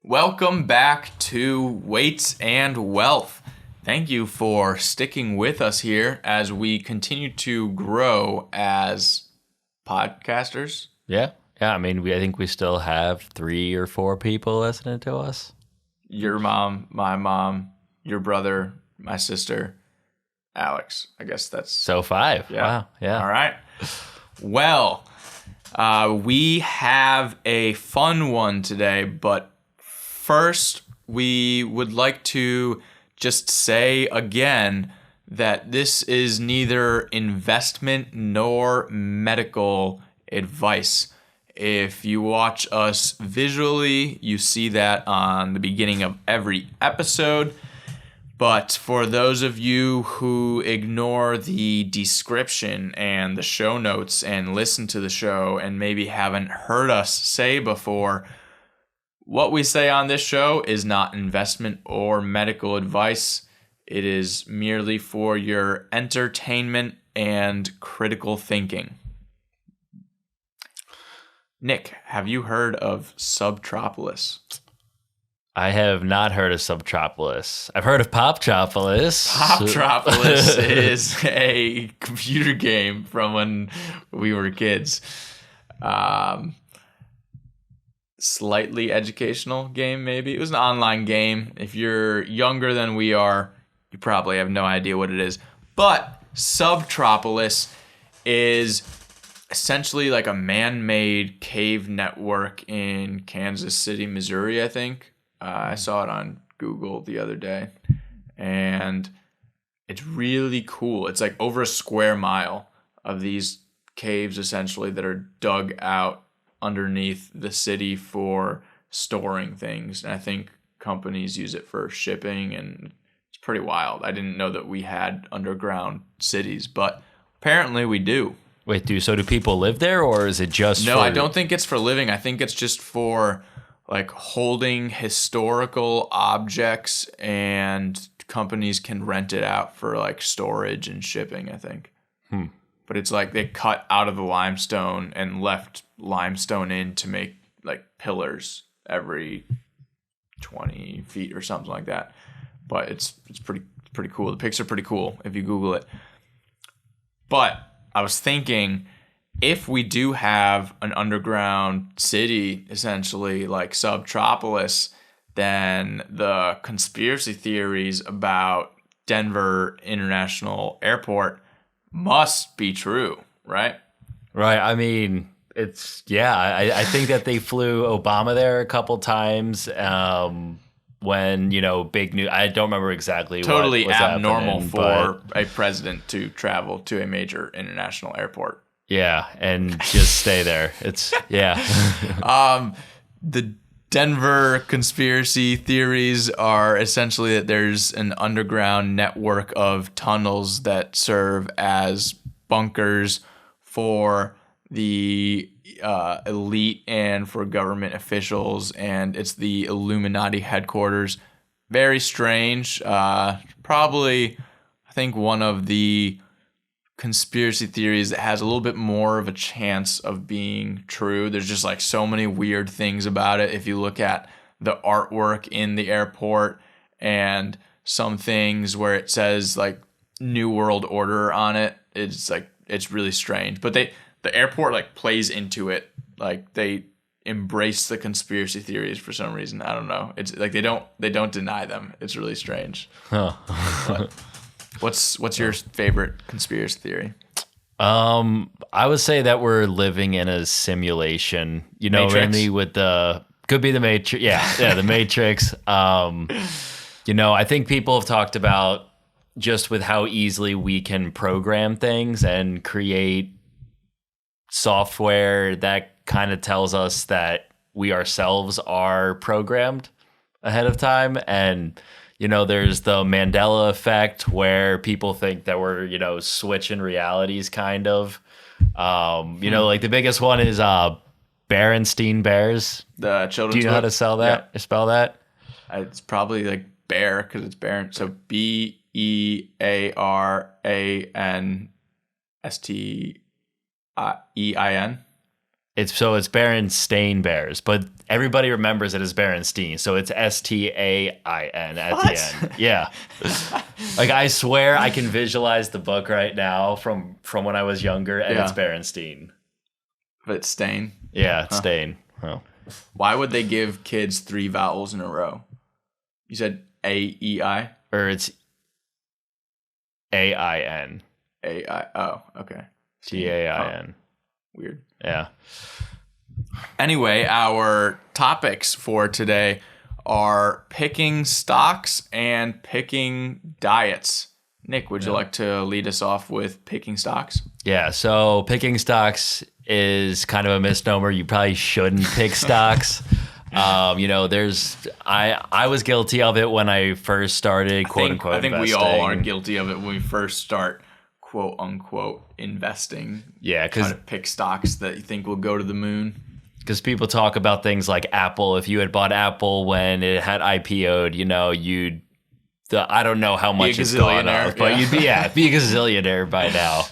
Welcome back to Weights and Wealth. Thank you for sticking with us here as we continue to grow as podcasters. Yeah. I mean, I think we still have 3 or 4 people listening to us. Your mom, my mom, your brother, my sister, Alex. I guess that's... So 5. Yeah. Wow. Yeah. All right. Well, we have a fun one today, but first, we would like to just say again that this is neither investment nor medical advice. If you watch us visually, you see that on the beginning of every episode. But for those of you who ignore the description and the show notes and listen to the show and maybe haven't heard us say before, what we say on this show is not investment or medical advice. It is merely for your entertainment and critical thinking. Nick, have you heard of Subtropolis? I have not heard of Subtropolis. I've heard of Poptropolis. Poptropolis is a computer game from when we were kids. Slightly educational game, maybe. It was an online game. If you're younger than we are, you probably have no idea what it is. But Subtropolis is essentially like a man-made cave network in Kansas City, Missouri, I think. I saw it on Google the other day. And it's really cool. It's like over a square mile of these caves, essentially, that are dug out underneath the city for storing things. And I think companies use it for shipping, and it's pretty wild. I didn't know that we had underground cities, but apparently we do. Wait, do people live there, or is it just No, I don't think it's for living. I think it's just for like holding historical objects, and companies can rent it out for like storage and shipping, I think. But it's like they cut out of the limestone and left limestone in to make like pillars every 20 feet or something like that. But it's pretty cool. The pics are pretty cool if you Google it. But I was thinking, if we do have an underground city, essentially like Subtropolis, then the conspiracy theories about Denver International Airport must be true, right? Right. I mean, I think that they flew Obama there a couple times when, big news. I don't remember exactly Totally what was abnormal happening, for a president to travel to a major international airport. Yeah, and just stay there. The Denver conspiracy theories are essentially that there's an underground network of tunnels that serve as bunkers for the elite and for government officials, and it's the Illuminati headquarters. Very strange. Probably, I think, one of the conspiracy theories that has a little bit more of a chance of being true. There's just like so many weird things about it. If you look at the artwork in the airport and some things where it says like New World Order on it, it's like, it's really strange. But the airport like plays into it. Like they embrace the conspiracy theories for some reason. I don't know. It's like they don't deny them. It's really strange. Huh. What's your favorite conspiracy theory? I would say that we're living in a simulation. Matrix? Mainly with could be the Matrix. Yeah, the Matrix. I think people have talked about just with how easily we can program things and create software that kind of tells us that we ourselves are programmed ahead of time. And there's the Mandela effect where people think that we're, switching realities kind of. Like the biggest one is Berenstein Bears. The children's Do you know how book? to spell that? Yeah. Spell that? It's probably like bear because it's Baron. So BEARANSTEIN. It's Berenstain Bears, but everybody remembers it as Berenstein, so it's Stain at What? the end. Yeah, like I swear I can visualize the book right now from when I was younger, and it's Berenstein. But it's Stain. Yeah, it's Stain. Oh. Why would they give kids 3 vowels in a row? You said A-E-I? Or it's A-I-N. A-I. Oh, okay. T-A-I-N. Oh, weird. Yeah. Anyway, our topics for today are picking stocks and picking diets. Nick, would you like to lead us off with picking stocks? Yeah, so picking stocks is kind of a misnomer. You probably shouldn't pick stocks. I was guilty of it when I first started, quote unquote, I think investing. we all are guilty of it when we first start, quote unquote, investing. Yeah, because try to pick stocks that you think will go to the moon. Because people talk about things like Apple. If you had bought Apple when it had IPO'd, I don't know how much it's gone up, but you'd be a gazillionaire by now.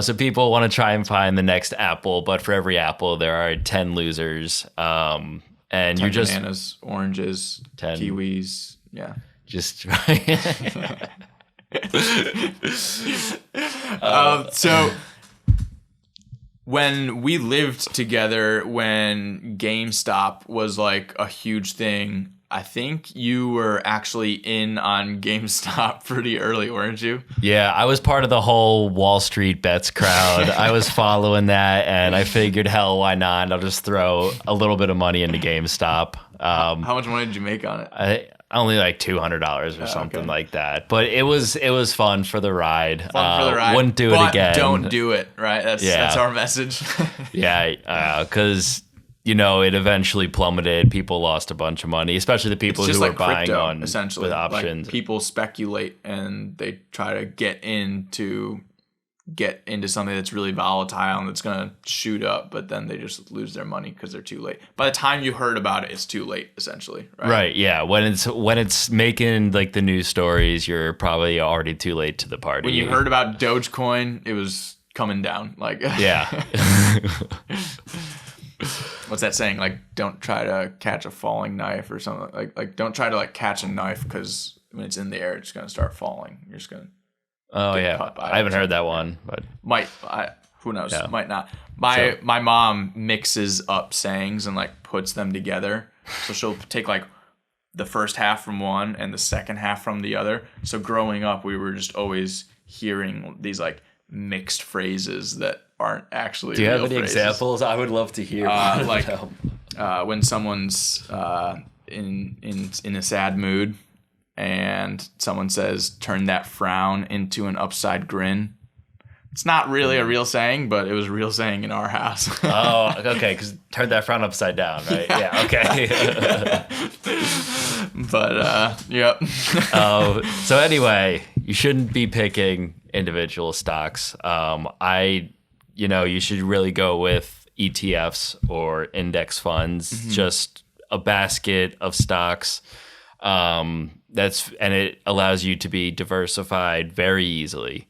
So people want to try and find the next Apple, but for every Apple, there are 10 losers. And 10 you're just bananas, oranges, 10 kiwis. Yeah. Just so when we lived together, when GameStop was like a huge thing, I think you were actually in on GameStop pretty early, weren't you? Yeah, I was part of the whole Wall Street bets crowd. I was following that, and I figured, hell, why not? I'll just throw a little bit of money into GameStop. How much money did you make on it? Only like $200 or something like that. But it was fun for the ride. Wouldn't do it again. Don't do it, right? That's our message. Yeah, because it eventually plummeted. People lost a bunch of money, especially the people who were buying crypto, on essentially with options. Like people speculate and they try to get into something that's really volatile and that's going to shoot up, but then they just lose their money because they're too late. By the time you heard about it, it's too late, essentially. Right. Yeah. When it's making like the news stories, you're probably already too late to the party. When you heard about Dogecoin, it was coming down. Like, yeah. What's that saying? Like, don't try to catch a falling knife or something. Like don't try to like catch a knife because when it's in the air, it's going to start falling. You're just going to. Oh yeah, I haven't heard that one, but who knows? Yeah. Might not. My mom mixes up sayings and like puts them together. So she'll take like the first half from one and the second half from the other. So growing up, we were just always hearing these like mixed phrases that aren't actually. Do you real have any phrases. examples? I would love to hear. When someone's in a sad mood. And someone says, turn that frown into an upside grin. It's not really a real saying, but it was a real saying in our house. Oh, okay, because turn that frown upside down, right? Yeah, okay. But, yep. So anyway, you shouldn't be picking individual stocks. You should really go with ETFs or index funds, just a basket of stocks. And it allows you to be diversified very easily.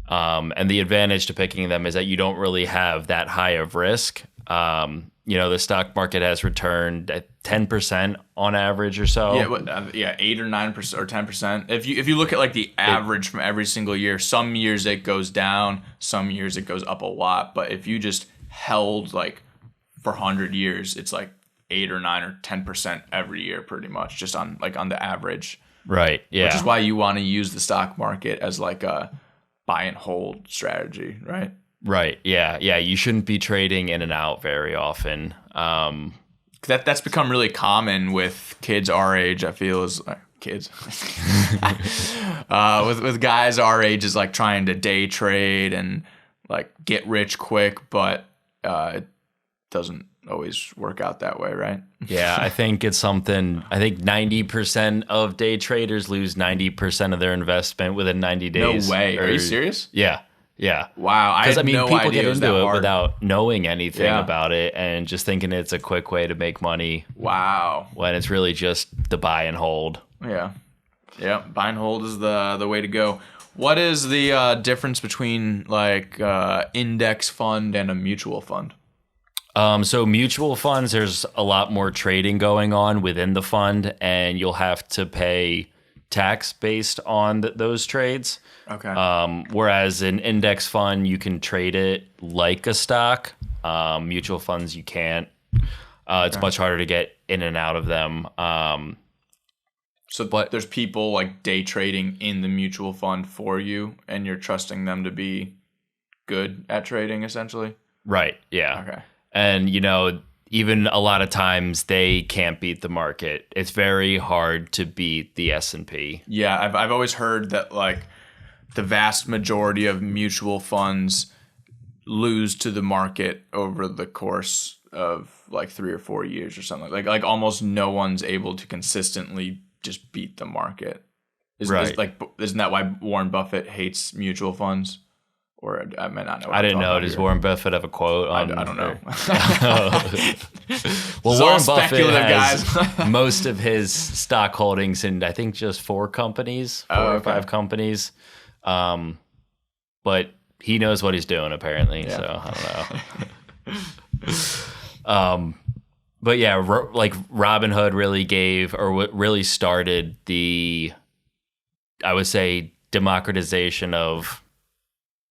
And the advantage to picking them is that you don't really have that high of risk. The stock market has returned at 10% on average or so. 8 or 9% or 10%. If you look at like the average from every single year, some years it goes down, some years it goes up a lot. But if you just held like for 100 years, it's like 8 or 9 or 10% every year, pretty much, just on the average. Right. Yeah. Which is why you want to use the stock market as like a buy and hold strategy, right? Right. Yeah. Yeah. You shouldn't be trading in and out very often. That's become really common with kids our age. I feel is kids with guys our age is like trying to day trade and like get rich quick, but it doesn't always work out that way, right? Yeah, I think 90% of day traders lose 90% of their investment within 90 days. No way. Are you serious? Yeah. Yeah. Wow. I had no people idea get into it hard. without knowing anything about it and just thinking it's a quick way to make money. Wow. When it's really just the buy and hold. Yeah. Yeah. Buy and hold is the way to go. What is the difference between like index fund and a mutual fund? So mutual funds, there's a lot more trading going on within the fund, and you'll have to pay tax based on those trades. Okay. Whereas an index fund, you can trade it like a stock. Mutual funds, you can't. It's much harder to get in and out of them. But there's people like day trading in the mutual fund for you, and you're trusting them to be good at trading, essentially? Right, yeah. Okay. And, even a lot of times they can't beat the market. It's very hard to beat the S&P. Yeah, I've always heard that like the vast majority of mutual funds lose to the market over the course of like 3 or 4 years or something. Like almost no one's able to consistently just beat the market. Isn't that why Warren Buffett hates mutual funds? Or I may not know. I didn't know. Does Warren Buffett have a quote on? I don't know. Well, Warren Buffett has guys. Most of his stock holdings in, I think, just 4 companies, 4 or 5 companies. But he knows what he's doing, apparently. Yeah. So I don't know. But yeah, like Robinhood really gave, or what really started the, I would say, democratization of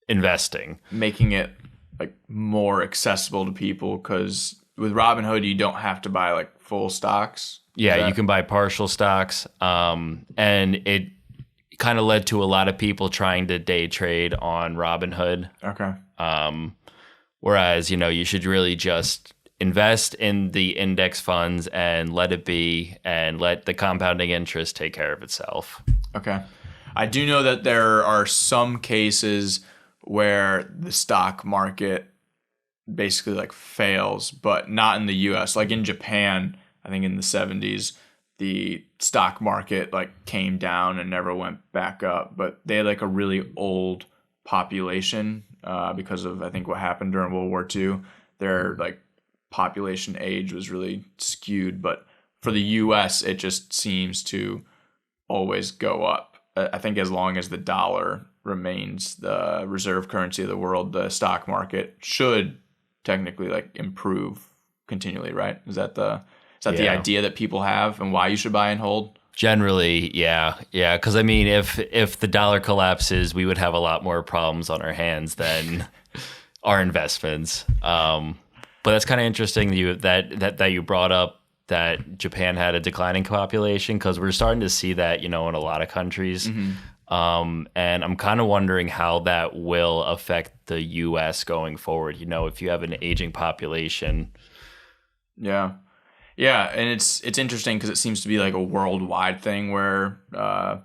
investing, making it like more accessible to people, because with Robinhood you don't have to buy like full stocks. You can buy partial stocks, and it kind of led to a lot of people trying to day trade on Robinhood. Okay. Whereas you should really just invest in the index funds and let it be, and let the compounding interest take care of itself. Okay. I do know that there are some cases where the stock market basically like fails, but not in the US. Like in Japan, I think in the 70s, the stock market like came down and never went back up, but they had like a really old population because of, I think, what happened during World War II. Their like population age was really skewed, but for the US, it just seems to always go up. I think as long as the dollar remains the reserve currency of the world, the stock market should technically like improve continually, right? Is that the idea that people have, and why you should buy and hold? Generally, yeah. Because I mean, if the dollar collapses, we would have a lot more problems on our hands than our investments. But that's kind of interesting that you brought up that Japan had a declining population, because we're starting to see that in a lot of countries. Mm-hmm. And I'm kind of wondering how that will affect the U.S. going forward. If you have an aging population. Yeah, and it's interesting because it seems to be like a worldwide thing where I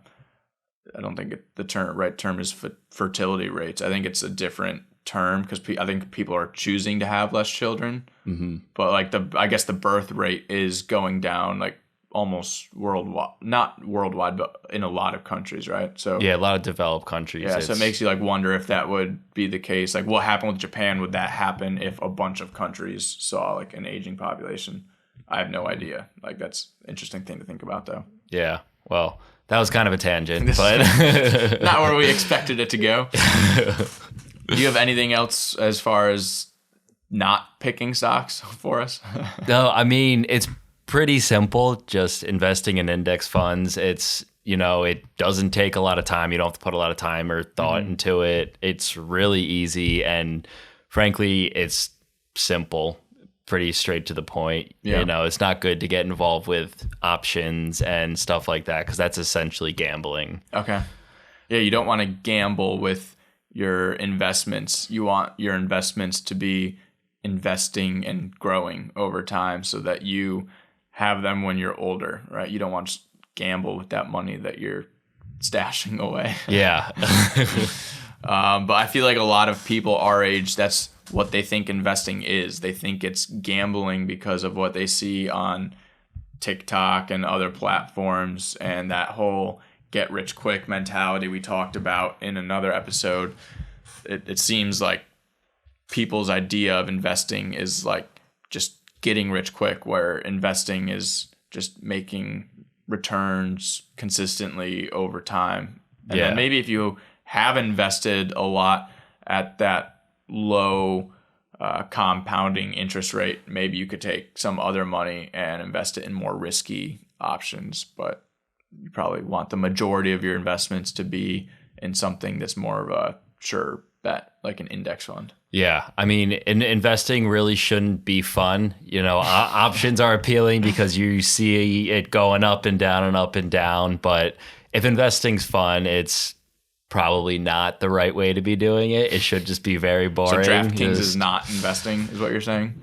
don't think the right term is fertility rates. I think it's a different term because I think people are choosing to have less children. Mm-hmm. But like I guess the birth rate is going down like almost worldwide, not worldwide, but in a lot of countries, right? So yeah, a lot of developed countries. Yeah, so it makes you like wonder if that would be the case. Like what happened with Japan, would that happen if a bunch of countries saw like an aging population? I have no idea. Like that's an interesting thing to think about though. Yeah, well, that was kind of a tangent, but not where we expected it to go. Do you have anything else as far as not picking stocks for us? No, I mean, it's pretty simple, just investing in index funds. It's, it doesn't take a lot of time. You don't have to put a lot of time or thought into it. It's really easy. And frankly, it's simple, pretty straight to the point. Yeah. It's not good to get involved with options and stuff like that, because that's essentially gambling. Okay. Yeah, you don't want to gamble with your investments. You want your investments to be investing and growing over time so that you have them when you're older, right? You don't want to gamble with that money that you're stashing away. Yeah. But I feel like a lot of people our age, that's what they think investing is. They think it's gambling because of what they see on TikTok and other platforms, and that whole get rich quick mentality we talked about in another episode. It seems like people's idea of investing is like just getting rich quick, where investing is just making returns consistently over time. And then maybe if you have invested a lot at that low compounding interest rate, maybe you could take some other money and invest it in more risky options. But you probably want the majority of your investments to be in something that's more of a sure bet, like an index fund. Yeah, I mean, investing really shouldn't be fun. Options are appealing because you see it going up and down and up and down. But if investing's fun, it's probably not the right way to be doing it. It should just be very boring. So DraftKings is not investing, is what you're saying?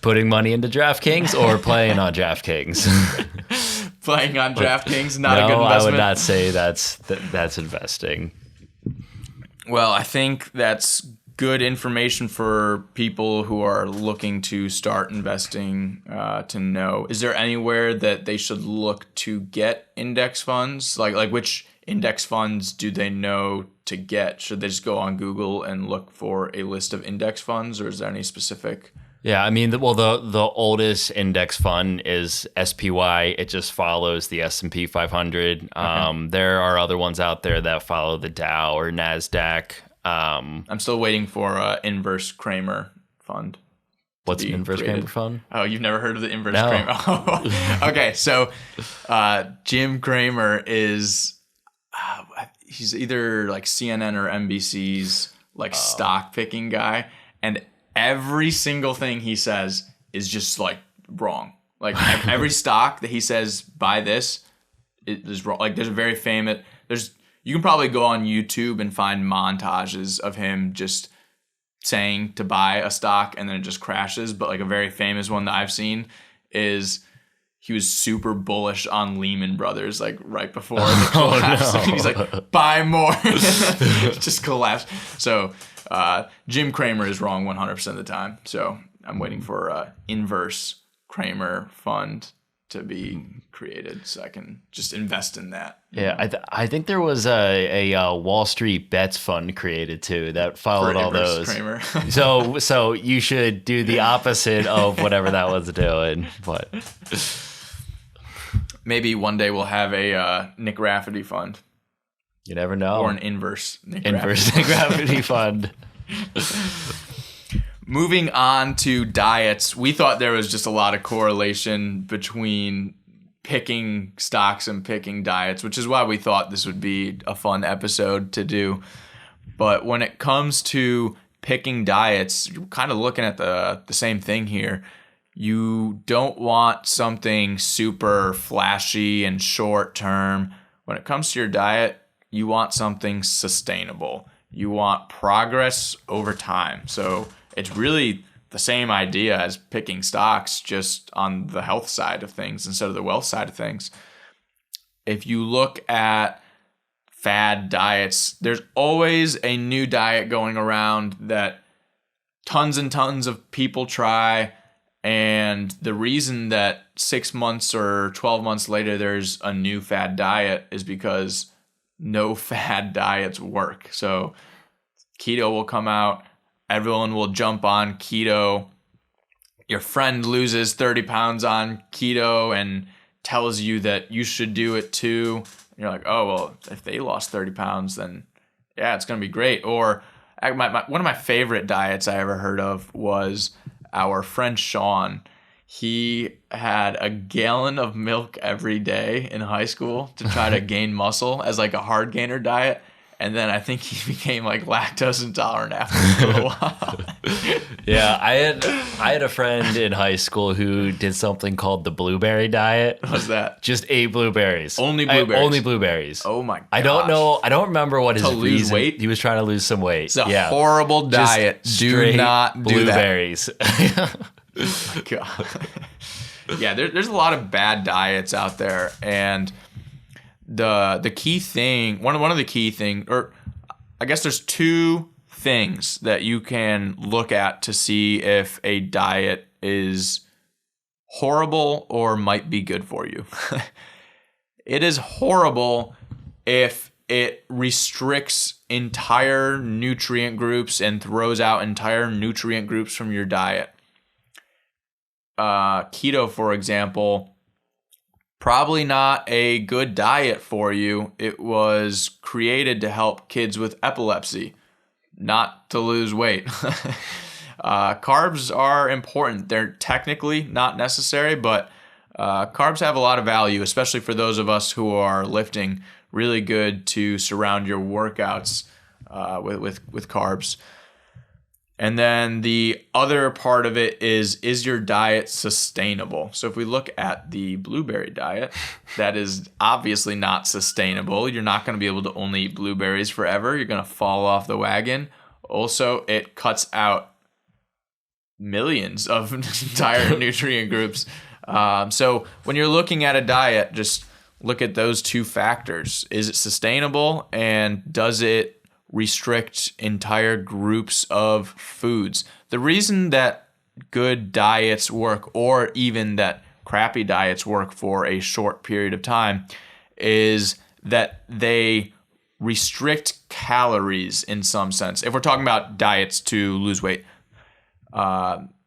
Putting money into DraftKings or playing on DraftKings? Playing on DraftKings, not a good investment. I would not say that's investing. Well, I think that's good information for people who are looking to start investing to know. Is there anywhere that they should look to get index funds? Like which index funds do they know to get? Should they just go on Google and look for a list of index funds, or is there any specific? Yeah, I mean, the oldest index fund is SPY. It just follows the S&P 500. Okay. There are other ones out there that follow the Dow or NASDAQ. I'm still waiting for Inverse Cramer fund. What's an Inverse Cramer fund? Oh, you've never heard of the Inverse Cramer? Okay, so Jim Cramer is he's either like CNN or NBC's stock picking guy, and every single thing he says is just like wrong. Like every stock that he says buy this is wrong. Like there's a very famous you can probably go on YouTube and find montages of him just saying to buy a stock and then it just crashes. But like a very famous one that I've seen is he was super bullish on Lehman Brothers, like right before the collapse. No. He's like, buy more. Just collapsed. So Jim Cramer is wrong 100% of the time. So I'm waiting for Inverse Cramer fund to be created so I can just invest in that. Yeah, I think there was a Wall Street Bets fund created too that followed all those. Cramer. so you should do the opposite of whatever that was doing. But maybe one day we'll have a Nick Rafferty fund. You never know. Or an inverse Nick Rafferty fund. Moving on to diets, we thought there was just a lot of correlation between picking stocks and picking diets, which is why we thought this would be a fun episode to do. But when it comes to picking diets, you're kind of looking at the same thing here. You don't want something super flashy and short term. When it comes to your diet, you want something sustainable. You want progress over time. So it's really the same idea as picking stocks, just on the health side of things instead of the wealth side of things. If you look at fad diets, there's always a new diet going around that tons and tons of people try. And the reason that 6 months or 12 months later there's a new fad diet is because no fad diets work. So keto will come out. Everyone will jump on keto. Your friend loses 30 pounds on keto and tells you that you should do it too. And you're like, oh, well, if they lost 30 pounds, then yeah, it's going to be great. Or one of my favorite diets I ever heard of was our friend Sean. He had a gallon of milk every day in high school to try to gain muscle as like a hard gainer diet. And then I think he became like lactose intolerant after a little while. Yeah, I had a friend in high school who did something called the blueberry diet. What's that? Just ate blueberries. Only blueberries. Only blueberries. Oh my gosh. I don't know. I don't remember what his lose weight. He was trying to lose some weight. It's a horrible diet. Do not do blueberries. Oh my god. Yeah, there's a lot of bad diets out there, and the key thing, one of the key things, or I guess there's two things that you can look at to see if a diet is horrible or might be good for you. It is horrible if it restricts entire nutrient groups and throws out entire nutrient groups from your diet. Keto, for example, probably not a good diet for you. It was created to help kids with epilepsy, not to lose weight. Carbs are important. They're technically not necessary, but carbs have a lot of value, especially for those of us who are lifting. Really good to surround your workouts with carbs. And then the other part of it is your diet sustainable? So if we look at the blueberry diet, that is obviously not sustainable. You're not going to be able to only eat blueberries forever. You're going to fall off the wagon. Also, it cuts out millions of entire nutrient groups. So when you're looking at a diet, just look at those two factors. Is it sustainable, and does it restrict entire groups of foods? The reason that good diets work, or even that crappy diets work for a short period of time, is that they restrict calories in some sense. If we're talking about diets to lose weight,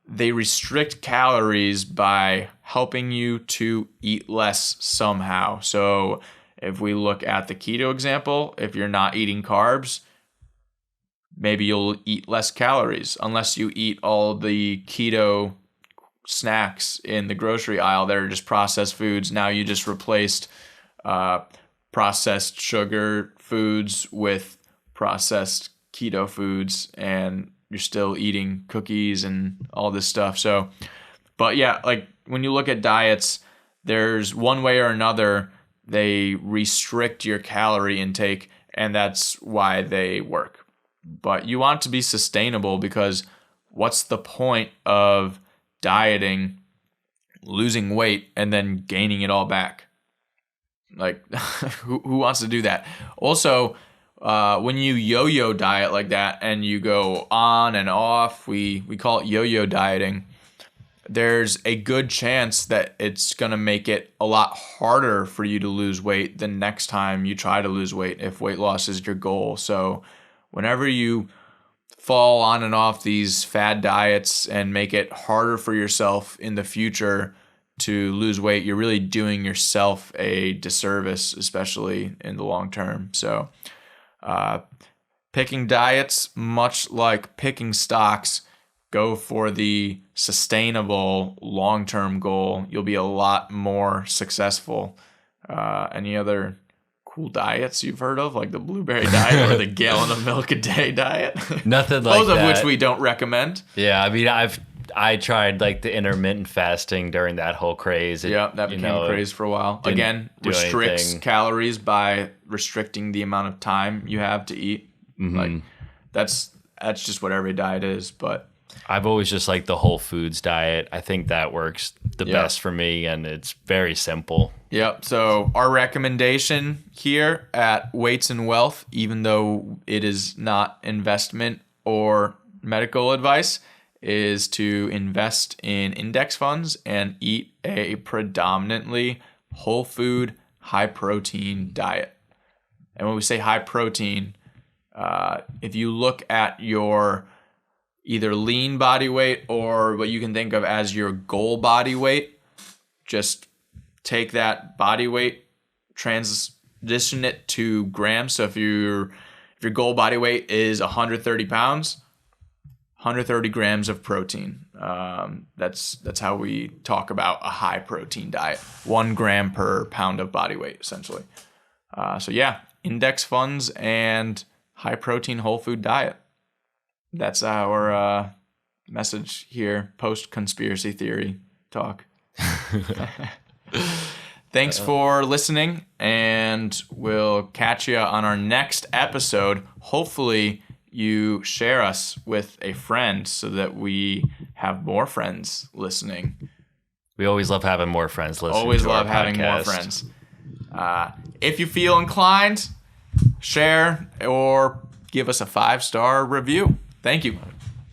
they restrict calories by helping you to eat less somehow. So if we look at the keto example, if you're not eating carbs, maybe you'll eat less calories unless you eat all the keto snacks in the grocery aisle that are just processed foods. Now you just replaced processed sugar foods with processed keto foods, and you're still eating cookies and all this stuff. So, but yeah, like when you look at diets, there's one way or another, they restrict your calorie intake, and that's why they work. But you want to be sustainable, because what's the point of dieting, losing weight, and then gaining it all back? Like, who wants to do that? Also, when you yo-yo diet like that and you go on and off, we call it yo-yo dieting. There's a good chance that it's going to make it a lot harder for you to lose weight the next time you try to lose weight, if weight loss is your goal. So whenever you fall on and off these fad diets and make it harder for yourself in the future to lose weight, you're really doing yourself a disservice, especially in the long term. So picking diets, much like picking stocks, go for the sustainable long-term goal. You'll be a lot more successful. Any other cool diets you've heard of, like the blueberry diet or the gallon of milk a day diet? Nothing like Both that. of which we don't recommend. Yeah, I mean, I tried like the intermittent fasting during that whole craze. Yeah, that became a craze for a while. Again, restricts anything. calories by restricting the amount of time you have to eat. Mm-hmm. Like that's just what every diet is. But I've always just liked the whole foods diet. I think that works the best for me, and it's very simple. Yep. So our recommendation here at Weights and Wealth, even though it is not investment or medical advice, is to invest in index funds and eat a predominantly whole food, high protein diet. And when we say high protein, if you look at your either lean body weight or what you can think of as your goal body weight, just take that body weight, transition it to grams. So if your goal body weight is 130 pounds, 130 grams of protein. That's how we talk about a high protein diet. 1 gram per pound of body weight, essentially. So yeah, index funds and high protein whole food diet. That's our message here, post conspiracy theory talk. Thanks for listening, and we'll catch you on our next episode. Hopefully you share us with a friend so that we have more friends listening. We always love having more friends listening. Always to love our having more podcast. friends. If you feel inclined, share or give us a 5-star review. Thank you.